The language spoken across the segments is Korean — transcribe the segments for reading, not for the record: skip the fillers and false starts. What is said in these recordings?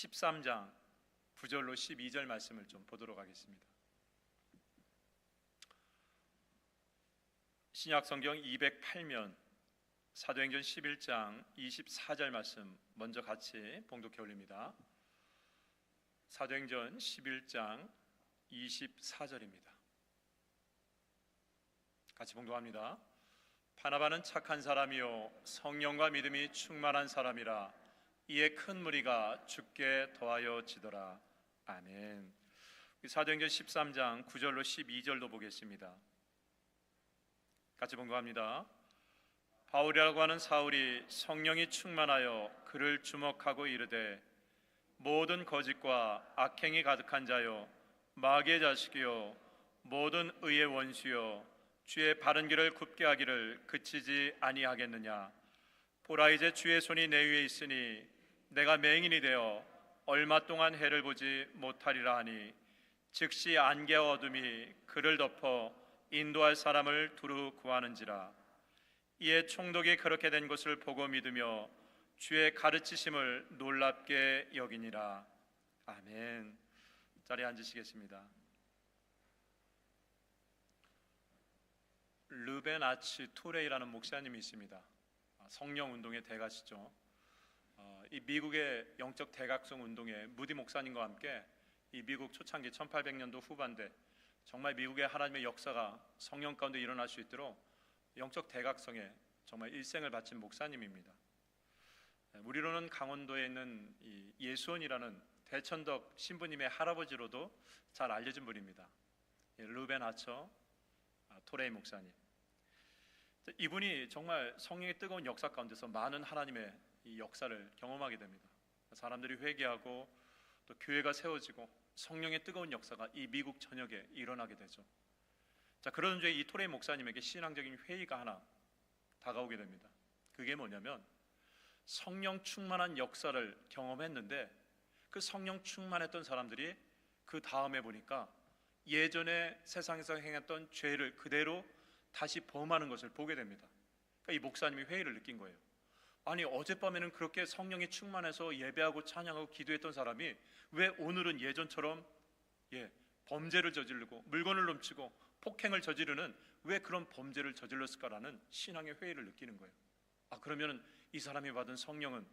13장 9절로 12절 말씀을 좀 보도록 하겠습니다. 신약성경 208면 사도행전 11장 24절 말씀 먼저 같이 봉독해 올립니다. 사도행전 11장 24절입니다. 같이 봉독합니다. 바나바는 착한 사람이요 성령과 믿음이 충만한 사람이라 이에 큰 무리가 주께 더하여 지더라. 아멘. 사도행전 13장 9절로 12절도 보겠습니다. 같이 봉독합니다. 바울이라고 하는 사울이 성령이 충만하여 그를 주목하고 이르되 모든 거짓과 악행이 가득한 자요 마귀의 자식이요 모든 의의 원수요 주의 바른 길을 굽게 하기를 그치지 아니하겠느냐. 보라 이제 주의 손이 내 위에 있으니 내가 맹인이 되어 얼마 동안 해를 보지 못하리라 하니 즉시 안개와 어둠이 그를 덮어 인도할 사람을 두루 구하는지라. 이에 총독이 그렇게 된 것을 보고 믿으며 주의 가르치심을 놀랍게 여기니라. 아멘. 자리에 앉으시겠습니다. 르벤 아츠 투레이라는 목사님이 있습니다. 성령운동의 대가시죠. 이 미국의 영적 대각성 운동의 무디 목사님과 함께 이 미국 초창기 1800년도 후반대 정말 미국의 하나님의 역사가 성령 가운데 일어날 수 있도록 영적 대각성에 정말 일생을 바친 목사님입니다. 우리로는 강원도에 있는 이 예수원이라는 대천덕 신부님의 할아버지로도 잘 알려진 분입니다. 르벤 아처 토레이 목사님. 이분이 정말 성령의 뜨거운 역사 가운데서 많은 하나님의 이 역사를 경험하게 됩니다. 사람들이 회개하고 또 교회가 세워지고 성령의 뜨거운 역사가 이 미국 전역에 일어나게 되죠. 자, 그러던 중에 이 토레이 목사님에게 신앙적인 회의가 하나 다가오게 됩니다. 그게 뭐냐면 성령 충만한 역사를 경험했는데 그 성령 충만했던 사람들이 그 다음에 보니까 예전에 세상에서 행했던 죄를 그대로 다시 범하는 것을 보게 됩니다. 그러니까 이 목사님이 회의를 느낀 거예요. 아니 어젯밤에는 그렇게 성령이 충만해서 예배하고 찬양하고 기도했던 사람이 왜 오늘은 예전처럼 범죄를 저지르고 물건을 훔치고 폭행을 저지르는 왜 그런 범죄를 저질렀을까라는 신앙의 회의를 느끼는 거예요. 그러면 이 사람이 받은 성령은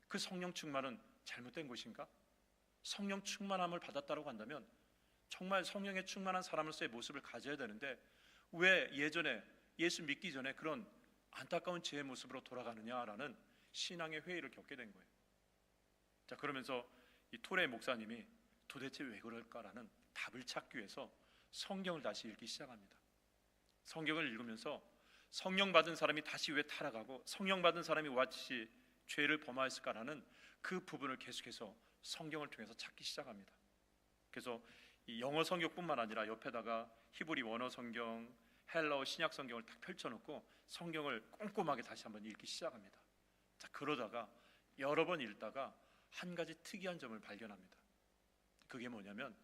그 성령 충만은 잘못된 것인가? 성령 충만함을 받았다고 한다면 정말 성령에 충만한 사람으로서의 모습을 가져야 되는데 왜 예전에 예수 믿기 전에 그런 안타까운 죄의 모습으로 돌아가느냐라는 신앙의 회의를 겪게 된 거예요. 자, 그러면서 이 토레 목사님이 도대체 왜 그럴까라는 답을 찾기 위해서 성경을 다시 읽기 시작합니다. 성경을 읽으면서 성령 받은 사람이 다시 왜 타락하고 성령 받은 사람이 왜 다시 죄를 범하였을까라는 그 부분을 계속해서 성경을 통해서 찾기 시작합니다. 그래서 이 영어 성경뿐만 아니라 옆에다가 히브리 원어 성경, 헬라어 신약 성경을 딱 펼쳐놓고 성경을 꼼꼼하게 다시 한번 읽기 시작합니다. 자, 그러다가 여러 번 읽다가 한 가지 특이한 점을 발견합니다. 그게 뭐냐면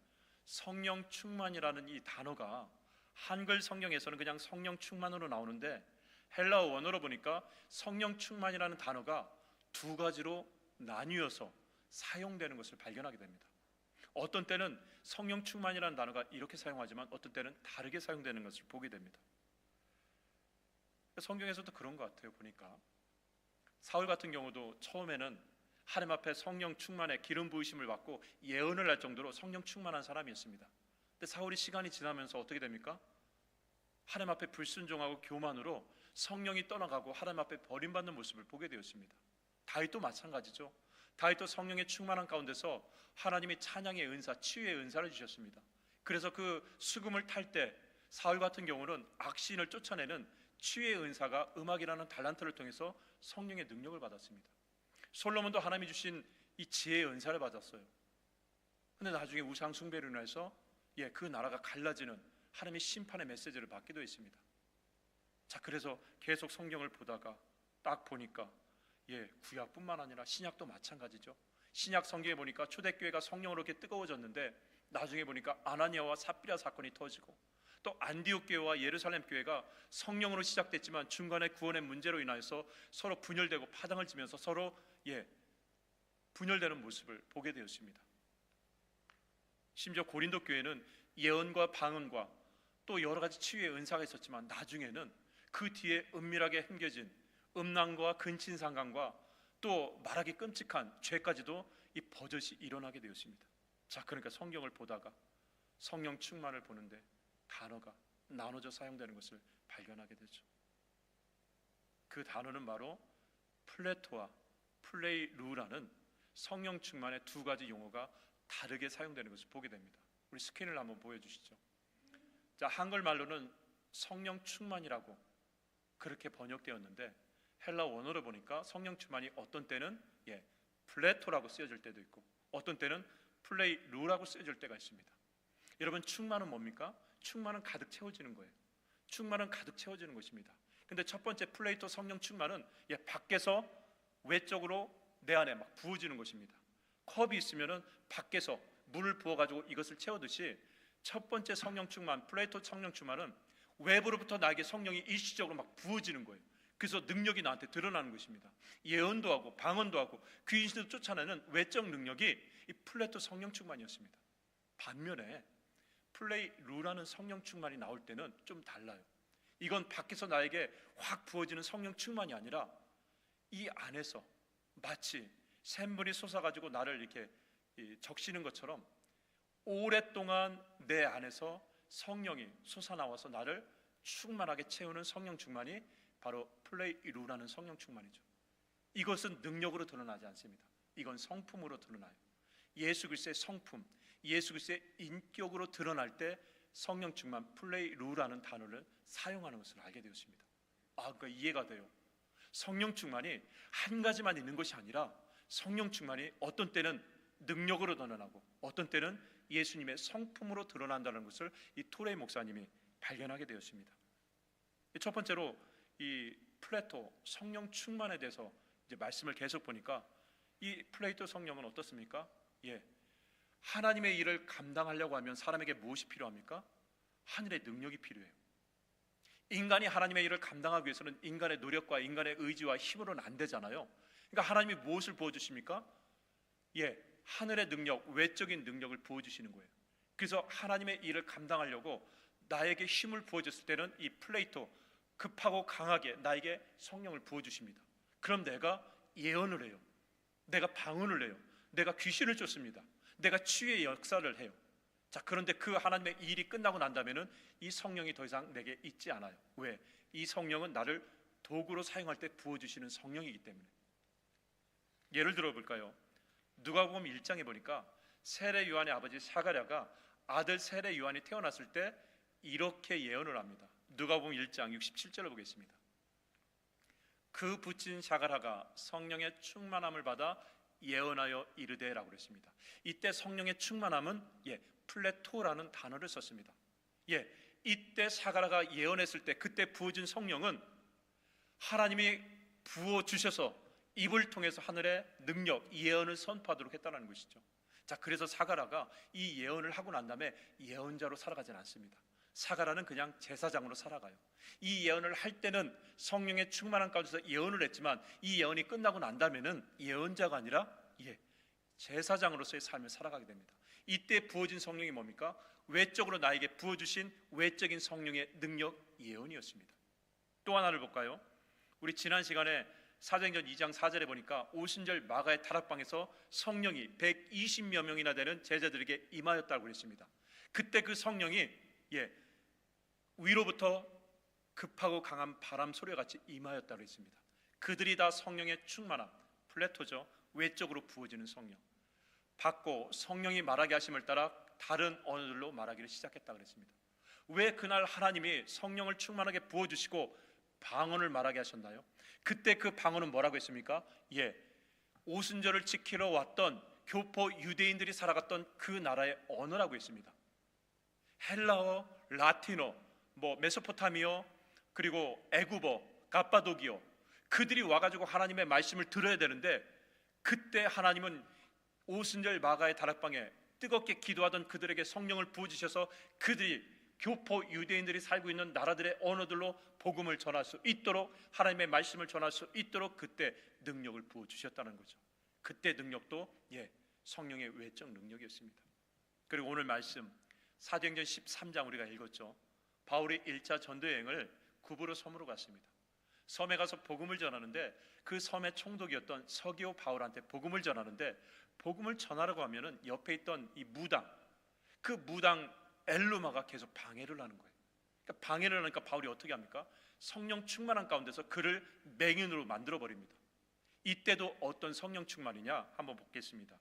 성령 충만이라는 이 단어가 한글 성경에서는 그냥 성령 충만으로 나오는데 헬라어 원어로 보니까 성령 충만이라는 단어가 두 가지로 나뉘어서 사용되는 것을 발견하게 됩니다. 어떤 때는 성령 충만이라는 단어가 이렇게 사용하지만 어떤 때는 다르게 사용되는 것을 보게 됩니다. 성경에서도 그런 것 같아요. 보니까 사울 같은 경우도 처음에는 하나님 앞에 성령 충만의 기름 부으심을 받고 예언을 할 정도로 성령 충만한 사람이었습니다. 근데 사울이 시간이 지나면서 어떻게 됩니까? 하나님 앞에 불순종하고 교만으로 성령이 떠나가고 하나님 앞에 버림받는 모습을 보게 되었습니다. 다윗도 마찬가지죠. 다윗도 성령의 충만한 가운데서 하나님이 찬양의 은사, 치유의 은사를 주셨습니다. 그래서 그 수금을 탈 때 사울 같은 경우는 악신을 쫓아내는 치유의 은사가 음악이라는 달란트를 통해서 성령의 능력을 받았습니다. 솔로몬도 하나님이 주신 이 지혜의 은사를 받았어요. 근데 나중에 우상 숭배로 인해서 그 나라가 갈라지는 하나님의 심판의 메시지를 받기도 했습니다. 자, 그래서 계속 성경을 보다가 딱 보니까 구약뿐만 아니라 신약도 마찬가지죠. 신약 성경에 보니까 초대교회가 성령으로 이렇게 뜨거워졌는데 나중에 보니까 아나니아와 삽비라 사건이 터지고 또 안디옥 교회와 예루살렘 교회가 성령으로 시작됐지만 중간에 구원의 문제로 인하여서 서로 분열되고 파당을 치면서 서로 분열되는 모습을 보게 되었습니다. 심지어 고린도 교회는 예언과 방언과 또 여러 가지 치유의 은사가 있었지만 나중에는 그 뒤에 은밀하게 숨겨진 음란과 근친상간과 또 말하기 끔찍한 죄까지도 이 버젓이 일어나게 되었습니다. 자, 그러니까 성경을 보다가 성령 충만을 보는데 단어가 나눠져 사용되는 것을 발견하게 되죠. 그 단어는 바로 플레토와 플레이루라는 성령 충만의 두 가지 용어가 다르게 사용되는 것을 보게 됩니다. 우리 스크린을 한번 보여주시죠. 자, 한글말로는 성령 충만이라고 그렇게 번역되었는데 헬라 원어로 보니까 성령 충만이 어떤 때는 플레토라고 쓰여질 때도 있고 어떤 때는 플레이루라고 쓰여질 때가 있습니다. 여러분, 충만은 뭡니까? 충만은 가득 채워지는 거예요. 충만은 가득 채워지는 것입니다. 근데 첫 번째 플레이토 성령 충만은 밖에서 외적으로 내 안에 막 부어지는 것입니다. 컵이 있으면은 밖에서 물을 부어가지고 이것을 채우듯이 첫 번째 성령 충만, 플레이토 성령 충만은 외부로부터 나에게 성령이 일시적으로 막 부어지는 거예요. 그래서 능력이 나한테 드러나는 것입니다. 예언도 하고 방언도 하고 귀신도 쫓아내는 외적 능력이 이 플레이토 성령 충만이었습니다. 반면에 플레이루라는 성령 충만이 나올 때는 좀 달라요. 이건 밖에서 나에게 확 부어지는 성령 충만이 아니라 이 안에서 마치 샘물이 솟아가지고 나를 이렇게 적시는 것처럼 오랫동안 내 안에서 성령이 솟아나와서 나를 충만하게 채우는 성령 충만이 바로 플레이루라는 성령 충만이죠. 이것은 능력으로 드러나지 않습니다. 이건 성품으로 드러나요. 예수 그리스도의 성품, 예수 그리스도의 인격으로 드러날 때 성령 충만, 플레이루라는 단어를 사용하는 것을 알게 되었습니다. 그러니까 이해가 돼요. 성령 충만이 한 가지만 있는 것이 아니라 성령 충만이 어떤 때는 능력으로 드러나고 어떤 때는 예수님의 성품으로 드러난다는 것을 이 토레이 목사님이 발견하게 되었습니다. 첫 번째로 이 플레토 성령 충만에 대해서 이제 말씀을 계속 보니까 이 플레토 성령은 어떻습니까? 하나님의 일을 감당하려고 하면 사람에게 무엇이 필요합니까? 하늘의 능력이 필요해요. 인간이 하나님의 일을 감당하기 위해서는 인간의 노력과 인간의 의지와 힘으로는 안 되잖아요. 그러니까 하나님이 무엇을 부어주십니까? 하늘의 능력, 외적인 능력을 부어주시는 거예요. 그래서 하나님의 일을 감당하려고 나에게 힘을 부어줬을 때는 이 플레이토, 급하고 강하게 나에게 성령을 부어주십니다. 그럼 내가 예언을 해요. 내가 방언을 해요. 내가 귀신을 쫓습니다. 내가 치유의 역사를 해요. 자, 그런데 그 하나님의 일이 끝나고 난다면은 이 성령이 더 이상 내게 있지 않아요. 왜? 이 성령은 나를 도구로 사용할 때 부어주시는 성령이기 때문에. 예를 들어 볼까요? 누가복음 1장에 보니까 세례 요한의 아버지 사가랴가 아들 세례 요한이 태어났을 때 이렇게 예언을 합니다. 누가복음 1장 67절을 보겠습니다. 그 붙인 사가랴가 성령의 충만함을 받아 예언하여 이르되라고 그랬습니다. 이때 성령의 충만함은 플레토라는 단어를 썼습니다. 이때 사가랴가 예언했을 때 그때 부어진 성령은 하나님이 부어 주셔서 입을 통해서 하늘의 능력, 예언을 선포하도록 했다는 것이죠. 자, 그래서 사가랴가 이 예언을 하고 난 다음에 예언자로 살아가진 않습니다. 사가랴는 그냥 제사장으로 살아가요. 이 예언을 할 때는 성령의 충만함 가운데서 예언을 했지만 이 예언이 끝나고 난다면은 예언자가 아니라 제사장으로서의 삶을 살아가게 됩니다. 이때 부어진 성령이 뭡니까? 외적으로 나에게 부어주신 외적인 성령의 능력, 예언이었습니다. 또 하나를 볼까요? 우리 지난 시간에 사도행전 2장 4절에 보니까 오순절 마가의 다락방에서 성령이 120여 명이나 되는 제자들에게 임하였다고 그랬습니다. 그때 그 성령이 위로부터 급하고 강한 바람 소리와 같이 임하였다고 했습니다. 그들이 다 성령의 충만함, 플레토죠. 외적으로 부어지는 성령 받고 성령이 말하게 하심을 따라 다른 언어들로 말하기를 시작했다고 그랬습니다. 왜 그날 하나님이 성령을 충만하게 부어주시고 방언을 말하게 하셨나요? 그때 그 방언은 뭐라고 했습니까? 오순절을 지키러 왔던 교포 유대인들이 살아갔던 그 나라의 언어라고 했습니다. 헬라어, 라틴어, 메소포타미어, 그리고 애굽어, 갑바도기어, 그들이 와가지고 하나님의 말씀을 들어야 되는데 그때 하나님은 오순절 마가의 다락방에 뜨겁게 기도하던 그들에게 성령을 부어주셔서 그들이 교포 유대인들이 살고 있는 나라들의 언어들로 복음을 전할 수 있도록, 하나님의 말씀을 전할 수 있도록 그때 능력을 부어주셨다는 거죠. 그때 능력도 성령의 외적 능력이었습니다. 그리고 오늘 말씀 사도행전 13장 우리가 읽었죠. 바울이 1차 전도 여행을 구브로 섬으로 갔습니다. 섬에 가서 복음을 전하는데 그 섬의 총독이었던 서기오 바울한테 복음을 전하는데, 복음을 전하라고 하면은 옆에 있던 이 무당, 그 무당 엘루마가 계속 방해를 하는 거예요. 그러니까 방해를 하니까 바울이 어떻게 합니까? 성령 충만한 가운데서 그를 맹인으로 만들어 버립니다. 이때도 어떤 성령 충만이냐 한번 보겠습니다.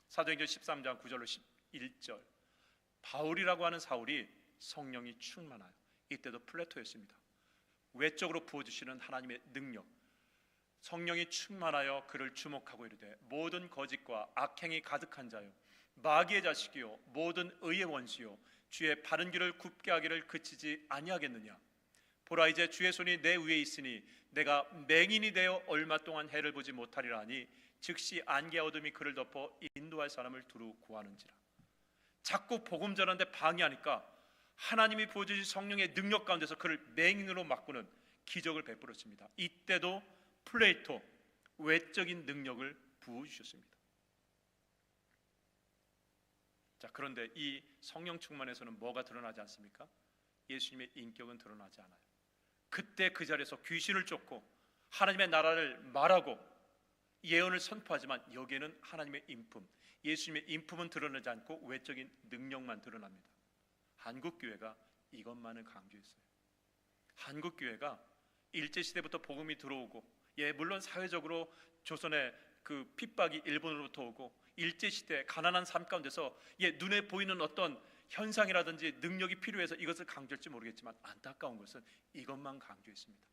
사도행전 13장 9절로 11절. 바울이라고 하는 사울이 성령이 충만하여, 이때도 플레토였습니다. 외적으로 부어주시는 하나님의 능력, 성령이 충만하여 그를 주목하고 이르되 모든 거짓과 악행이 가득한 자요 마귀의 자식이요 모든 의의 원수요 주의 바른 길을 굽게 하기를 그치지 아니하겠느냐. 보라, 이제 주의 손이 내 위에 있으니 내가 맹인이 되어 얼마 동안 해를 보지 못하리라 하니 즉시 안개와 어둠이 그를 덮어 인도할 사람을 두루 구하는지라. 자꾸 복음 전하는데 방해하니까 하나님이 부어주신 성령의 능력 가운데서 그를 맹인으로 바꾸는 기적을 베풀었습니다. 이때도 플레이토, 외적인 능력을 부어주셨습니다. 자, 그런데 이 성령 충만에서는 뭐가 드러나지 않습니까? 예수님의 인격은 드러나지 않아요. 그때 그 자리에서 귀신을 쫓고 하나님의 나라를 말하고 예언을 선포하지만 여기에는 하나님의 인품, 예수님의 인품은 드러나지 않고 외적인 능력만 드러납니다. 한국교회가 이것만을 강조했어요. 한국교회가 일제시대부터 복음이 들어오고, 물론 사회적으로 조선의 그 핍박이 일본으로부터 오고, 일제시대 가난한 삶 가운데서 눈에 보이는 어떤 현상이라든지 능력이 필요해서 이것을 강조할지 모르겠지만, 안타까운 것은 이것만 강조했습니다.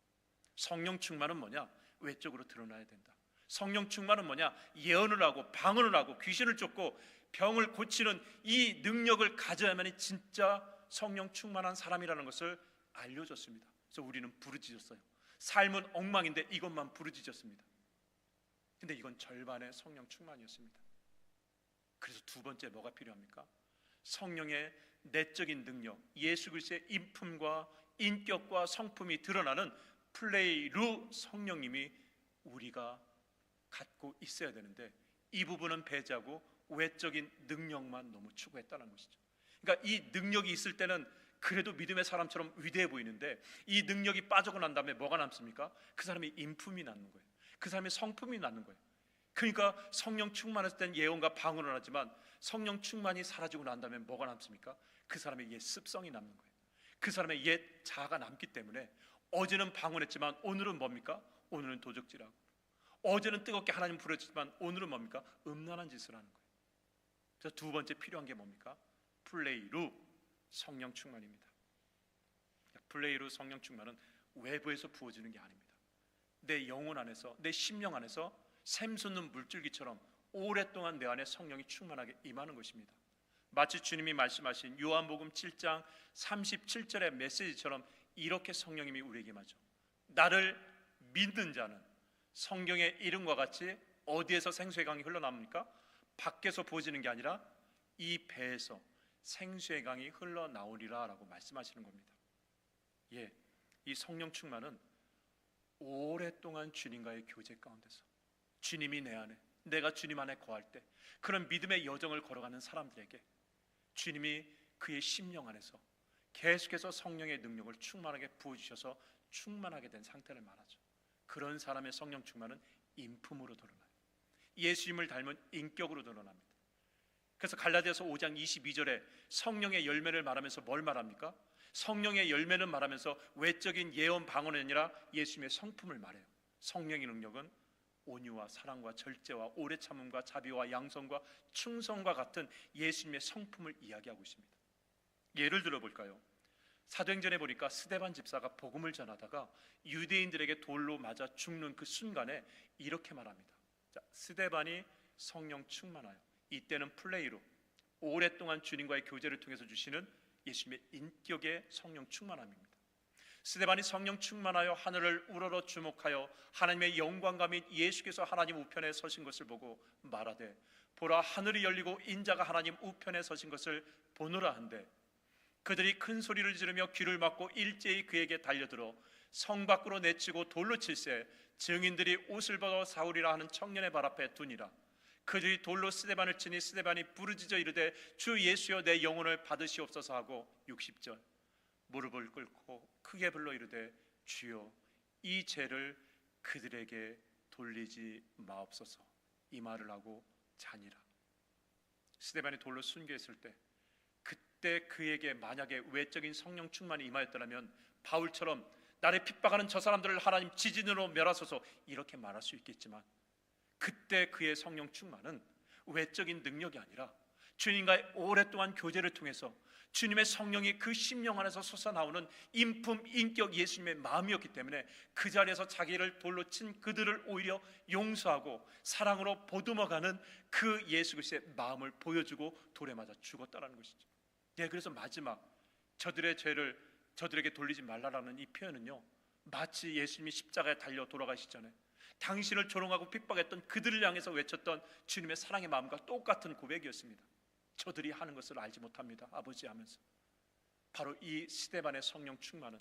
성령 충만은 뭐냐? 외적으로 드러나야 된다. 성령 충만은 뭐냐? 예언을 하고 방언을 하고 귀신을 쫓고 병을 고치는 이 능력을 가져야만이 진짜 성령 충만한 사람이라는 것을 알려줬습니다. 그래서 우리는 부르짖었어요. 삶은 엉망인데 이것만 부르짖었습니다. 근데 이건 절반의 성령 충만이었습니다. 그래서 두 번째 뭐가 필요합니까? 성령의 내적인 능력, 예수 그리스도의 인품과 인격과 성품이 드러나는 플레이루 성령님이 우리가 갖고 있어야 되는데, 이 부분은 배제하고 외적인 능력만 너무 추구했다는 것이죠. 그러니까 이 능력이 있을 때는 그래도 믿음의 사람처럼 위대해 보이는데, 이 능력이 빠지고 난 다음에 뭐가 남습니까? 그 사람의 인품이 남는 거예요. 그 사람의 성품이 남는 거예요. 그러니까 성령 충만했을 때는 예언과 방언을 하지만 성령 충만이 사라지고 난 다음에 뭐가 남습니까? 그 사람의 옛 습성이 남는 거예요. 그 사람의 옛 자아가 남기 때문에 어제는 방언했지만 오늘은 뭡니까? 오늘은 도적질하고, 어제는 뜨겁게 하나님 부르짖지만 오늘은 뭡니까? 음란한 짓을 하는 거예요. 그래서 두 번째 필요한 게 뭡니까? 플레이루 성령 충만입니다. 플레이루 성령 충만은 외부에서 부어지는 게 아닙니다. 내 영혼 안에서, 내 심령 안에서 샘솟는 물줄기처럼 오랫동안 내 안에 성령이 충만하게 임하는 것입니다. 마치 주님이 말씀하신 요한복음 7장 37절의 메시지처럼 이렇게 성령님이 우리에게 임하죠. 나를 믿는 자는 성경의 이름과 같이 어디에서 생수의 강이 흘러나옵니까? 밖에서 부어지는 게 아니라 이 배에서 생수의 강이 흘러나오리라 라고 말씀하시는 겁니다. 이 성령 충만은 오랫동안 주님과의 교제 가운데서, 주님이 내 안에, 내가 주님 안에 거할 때 그런 믿음의 여정을 걸어가는 사람들에게 주님이 그의 심령 안에서 계속해서 성령의 능력을 충만하게 부어주셔서 충만하게 된 상태를 말하죠. 그런 사람의 성령 충만은 인품으로 드러나요. 예수님을 닮은 인격으로 드러납니다. 그래서 갈라디아서 5장 22절에 성령의 열매를 말하면서 뭘 말합니까? 성령의 열매는 말하면서 외적인 예언 방언이 아니라 예수님의 성품을 말해요. 성령의 능력은 온유와 사랑과 절제와 오래 참음과 자비와 양성과 충성과 같은 예수님의 성품을 이야기하고 있습니다. 예를 들어 볼까요? 사도행전에 보니까 스데반 집사가 복음을 전하다가 유대인들에게 돌로 맞아 죽는 그 순간에 이렇게 말합니다. 스데반이 성령 충만하여, 이때는 플레이로 오랫동안 주님과의 교제를 통해서 주시는 예수님의 인격의 성령 충만함입니다. 스데반이 성령 충만하여 하늘을 우러러 주목하여 하나님의 영광과 및 예수께서 하나님 우편에 서신 것을 보고 말하되, 보라, 하늘이 열리고 인자가 하나님 우편에 서신 것을 보노라 한데, 그들이 큰 소리를 지르며 귀를 막고 일제히 그에게 달려들어 성 밖으로 내치고 돌로 칠세 증인들이 옷을 벗어 사울이라 하는 청년의 발 앞에 두니라. 그들이 돌로 스데반을 치니 스데반이 부르짖어 이르되 주 예수여 내 영혼을 받으시옵소서 하고 60절 무릎을 꿇고 크게 불러 이르되 주여 이 죄를 그들에게 돌리지 마옵소서. 이 말을 하고 자니라. 스데반이 돌로 순교했을 때 그때 그에게 만약에 외적인 성령 충만이 임하였더라면 바울처럼 나를 핍박하는 저 사람들을 하나님 지진으로 멸하소서 이렇게 말할 수 있겠지만, 그때 그의 성령 충만은 외적인 능력이 아니라 주님과의 오랫동안 교제를 통해서 주님의 성령이 그 심령 안에서 솟아나오는 인품, 인격 예수님의 마음이었기 때문에 그 자리에서 자기를 돌로 친 그들을 오히려 용서하고 사랑으로 보듬어가는 그 예수 그리스도의 마음을 보여주고 돌에 맞아 죽었다는 것이죠. 그래서 마지막 저들의 죄를 저들에게 돌리지 말라라는 이 표현은요, 마치 예수님이 십자가에 달려 돌아가시기 전에 당신을 조롱하고 핍박했던 그들을 향해서 외쳤던 주님의 사랑의 마음과 똑같은 고백이었습니다. 저들이 하는 것을 알지 못합니다, 아버지 하면서. 바로 이 스데반의 성령 충만은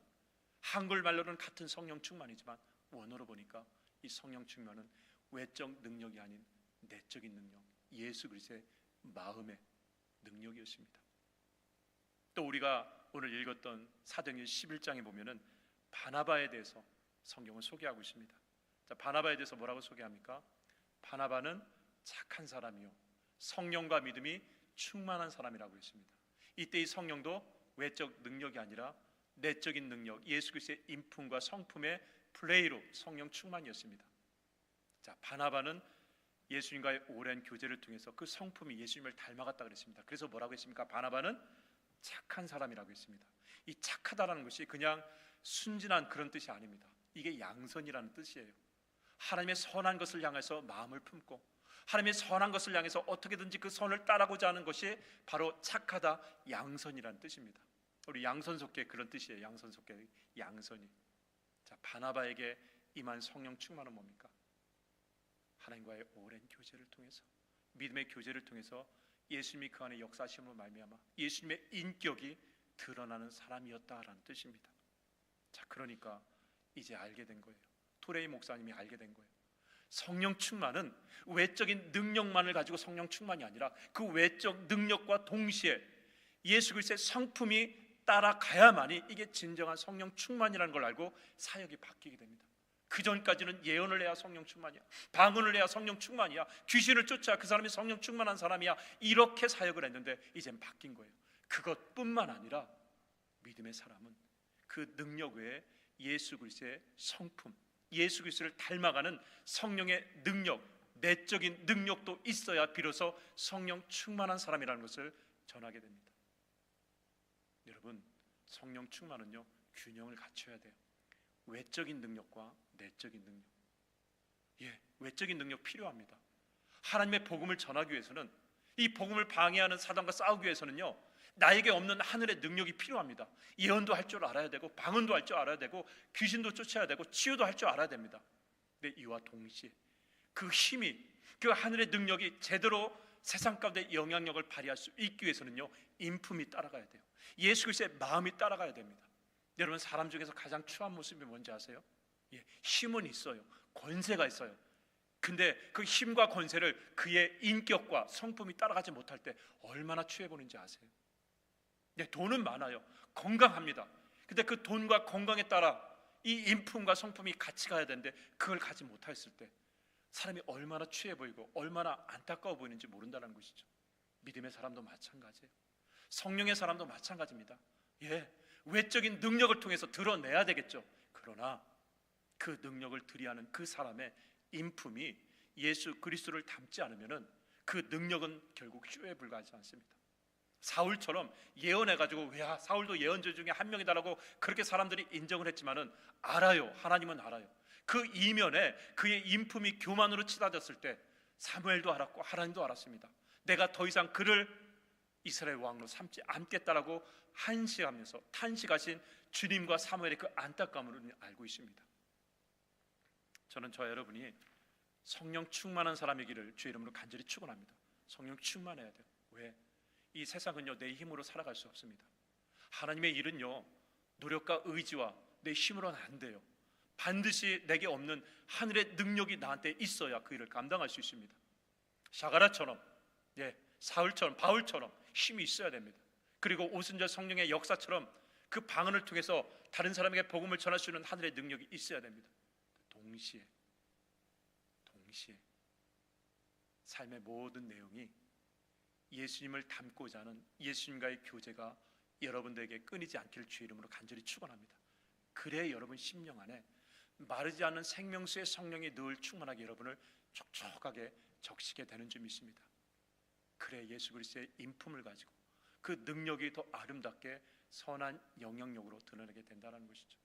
한글말로는 같은 성령 충만이지만 원어로 보니까 이 성령 충만은 외적 능력이 아닌 내적인 능력, 예수 그리스도의 마음의 능력이었습니다. 또 우리가 오늘 읽었던 사도행전 11장에 보면은 바나바에 대해서 성경은 소개하고 있습니다. 자, 바나바에 대해서 뭐라고 소개합니까? 바나바는 착한 사람이요 성령과 믿음이 충만한 사람이라고 했습니다. 이때 이 성령도 외적 능력이 아니라 내적인 능력, 예수 그리스도의 인품과 성품의 플레이로 성령 충만이었습니다. 자, 바나바는 예수님과의 오랜 교제를 통해서 그 성품이 예수님을 닮아갔다 그랬습니다. 그래서 뭐라고 했습니까? 바나바는 착한 사람이라고 했습니다. 이 착하다라는 것이 그냥 순진한 그런 뜻이 아닙니다. 이게 양선이라는 뜻이에요. 하나님의 선한 것을 향해서 마음을 품고 하나님의 선한 것을 향해서 어떻게든지 그 선을 따라가고자 하는 것이 바로 착하다, 양선이라는 뜻입니다. 우리 양선속계 그런 뜻이에요. 양선속계, 양선이. 자, 바나바에게 임한 성령 충만은 뭡니까? 하나님과의 오랜 교제를 통해서, 믿음의 교제를 통해서 예수님이 그 안에 역사하심으로 말미암아 예수님의 인격이 드러나는 사람이었다라는 뜻입니다. 자, 그러니까 이제 알게 된 거예요. 토레이 목사님이 알게 된 거예요. 성령 충만은 외적인 능력만을 가지고 성령 충만이 아니라 그 외적 능력과 동시에 예수 그리스도의 성품이 따라가야만이 이게 진정한 성령 충만이라는 걸 알고 사역이 바뀌게 됩니다. 그 전까지는 예언을 해야 성령 충만이야, 방언을 해야 성령 충만이야, 귀신을 쫓아 그 사람이 성령 충만한 사람이야, 이렇게 사역을 했는데 이젠 바뀐 거예요. 그것뿐만 아니라 믿음의 사람은 그 능력 외에 예수 그리스도의 성품, 예수 그리스도를 닮아가는 성령의 능력, 내적인 능력도 있어야 비로소 성령 충만한 사람이라는 것을 전하게 됩니다. 여러분, 성령 충만은요 균형을 갖춰야 돼요. 외적인 능력과 내적인 능력. 외적인 능력 필요합니다. 하나님의 복음을 전하기 위해서는, 이 복음을 방해하는 사단과 싸우기 위해서는요 나에게 없는 하늘의 능력이 필요합니다. 예언도 할 줄 알아야 되고, 방언도 할 줄 알아야 되고, 귀신도 쫓아야 되고, 치유도 할 줄 알아야 됩니다. 근데 이와 동시에 그 힘이, 그 하늘의 능력이 제대로 세상 가운데 영향력을 발휘할 수 있기 위해서는요 인품이 따라가야 돼요. 예수 그리스도의 마음이 따라가야 됩니다. 여러분, 사람 중에서 가장 추한 모습이 뭔지 아세요? 힘은 있어요, 권세가 있어요. 근데 그 힘과 권세를 그의 인격과 성품이 따라가지 못할 때 얼마나 추해 보는지 아세요? 돈은 많아요, 건강합니다. 근데 그 돈과 건강에 따라 이 인품과 성품이 같이 가야 되는데 그걸 가지 못했을 때 사람이 얼마나 취해 보이고 얼마나 안타까워 보이는지 모른다는 것이죠. 믿음의 사람도 마찬가지예요. 성령의 사람도 마찬가지입니다. 외적인 능력을 통해서 드러내야 되겠죠. 그러나 그 능력을 드리하는 그 사람의 인품이 예수 그리스도를 닮지 않으면은 그 능력은 결국 쇼에 불과하지 않습니다. 사울처럼 예언해가지고 사울도 예언자 중에 한 명이다라고 그렇게 사람들이 인정을 했지만은 알아요, 하나님은 알아요. 그 이면에 그의 인품이 교만으로 치닫았을 때 사무엘도 알았고 하나님도 알았습니다. 내가 더 이상 그를 이스라엘 왕으로 삼지 않겠다라고 한시하면서 탄식하신 주님과 사무엘의 그 안타까움을 알고 있습니다. 저는 저 여러분이 성령 충만한 사람이기를 주의 이름으로 간절히 축원합니다. 성령 충만해야 돼요. 왜? 이 세상은요 내 힘으로 살아갈 수 없습니다. 하나님의 일은요 노력과 의지와 내 힘으로는 안 돼요. 반드시 내게 없는 하늘의 능력이 나한테 있어야 그 일을 감당할 수 있습니다. 샤가라처럼, 사울처럼, 바울처럼 힘이 있어야 됩니다. 그리고 오순절 성령의 역사처럼 그 방언을 통해서 다른 사람에게 복음을 전할 수 있는 하늘의 능력이 있어야 됩니다. 동시에 삶의 모든 내용이 예수님을 닮고자 하는 예수님과의 교제가 여러분들에게 끊이지 않기를 주의 이름으로 간절히 축원합니다. 그래야 여러분 심령 안에 마르지 않는 생명수의 성령이 늘 충만하게 여러분을 촉촉하게 적시게 되는 줄 믿습니다. 그래 예수 그리스도의 인품을 가지고 그 능력이 더 아름답게 선한 영향력으로 드러나게 된다는 것이죠.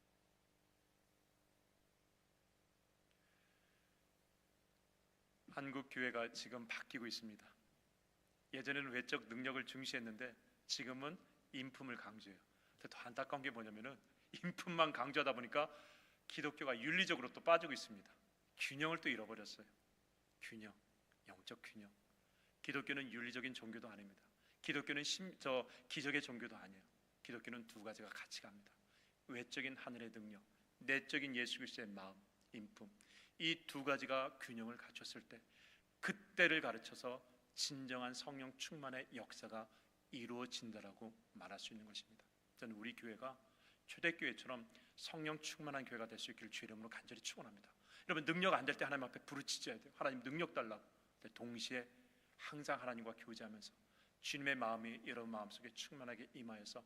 한국 교회가 지금 바뀌고 있습니다. 예전에는 외적 능력을 중시했는데 지금은 인품을 강조해요. 근데 더 안타까운 게 뭐냐면은 인품만 강조하다 보니까 기독교가 윤리적으로 또 빠지고 있습니다. 균형을 또 잃어버렸어요. 균형, 영적 균형. 기독교는 윤리적인 종교도 아닙니다. 기독교는 기적의 종교도 아니에요. 기독교는 두 가지가 같이 갑니다. 외적인 하늘의 능력, 내적인 예수 그리스도의 마음, 인품. 이 두 가지가 균형을 갖췄을 때 그때를 가르쳐서 진정한 성령 충만의 역사가 이루어진다라고 말할 수 있는 것입니다. 저는 우리 교회가 초대교회처럼 성령 충만한 교회가 될 수 있기를 주의 이름으로 간절히 축원합니다. 여러분 능력 안 될 때 하나님 앞에 부르짖어야 돼요. 하나님 능력 달라고. 동시에 항상 하나님과 교제하면서 주님의 마음이 여러분 마음속에 충만하게 임하여서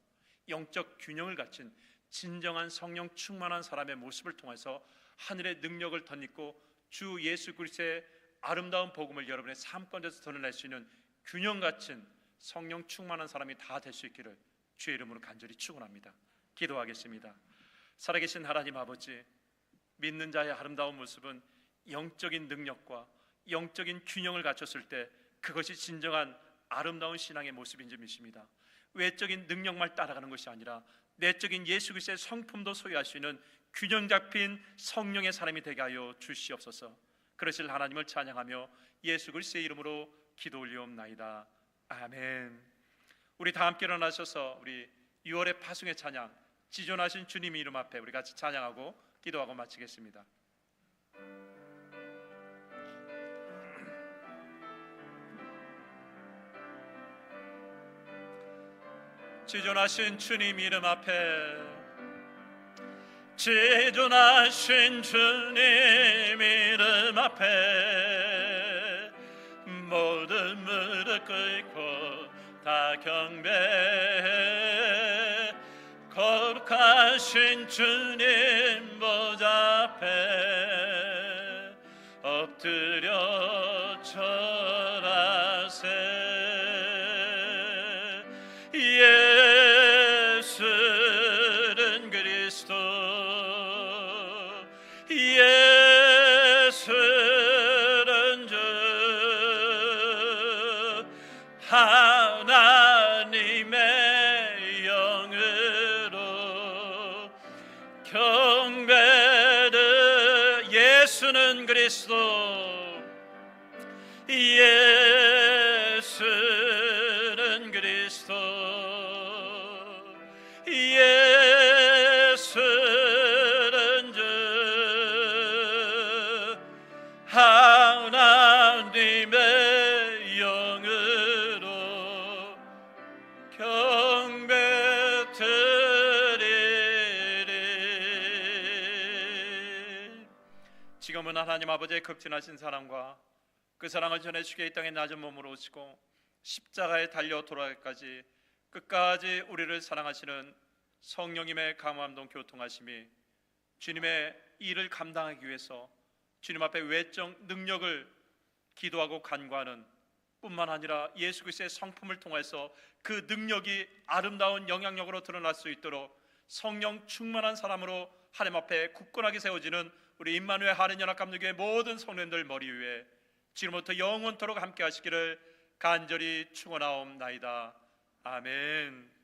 영적 균형을 갖춘 진정한 성령 충만한 사람의 모습을 통해서 하늘의 능력을 덧입고 주 예수 그리스도의 아름다운 복음을 여러분의 삶 가운데서 드러낼 수 있는 균형 갖춘 성령 충만한 사람이 다 될 수 있기를 주의 이름으로 간절히 축원합니다. 기도하겠습니다. 살아계신 하나님 아버지, 믿는 자의 아름다운 모습은 영적인 능력과 영적인 균형을 갖췄을 때 그것이 진정한 아름다운 신앙의 모습인 줄 믿습니다. 외적인 능력만 따라가는 것이 아니라 내적인 예수 그리스도의 성품도 소유할 수 있는 균형 잡힌 성령의 사람이 되게 하여 주시옵소서. 그러실 하나님을 찬양하며 예수 그리스도의 이름으로 기도 올리옵나이다. 아멘. 우리 다 함께 일어나셔서 우리 6월의 파송의 찬양, 지존하신 주님 이름 앞에 우리 같이 찬양하고 기도하고 마치겠습니다. 지존하신 주님 이름 앞에, 지존하신 주님 이름 앞에 모든 무릎 꿇고 다 경배해. 거룩하신 주님 보좌 앞에 엎드려 절하세. 예수는 그리스도, 예수는 주, 하나님의 영으로 경배드. 예수는 그리스도, 예수는 그리스도, 예수는 주, 하나님의 영으로 경배 드리리. 지금은 하나님 아버지의 극진하신 사랑과 그 사랑을 전해주기에 이 땅에 낮은 몸으로 오시고 십자가에 달려 돌아가기까지 끝까지 우리를 사랑하시는 성령님의 강함동 교통하심이 주님의 일을 감당하기 위해서 주님 앞에 외적 능력을 기도하고 간구하는 뿐만 아니라 예수 그리스도의 성품을 통해서 그 능력이 아름다운 영향력으로 드러날 수 있도록 성령 충만한 사람으로 하나님 앞에 굳건하게 세워지는 우리 임마누엘 한인연합감리교회 모든 성도님들 머리 위에 지금부터 영원토록 함께 하시기를 간절히 축원하옵나이다. 아멘.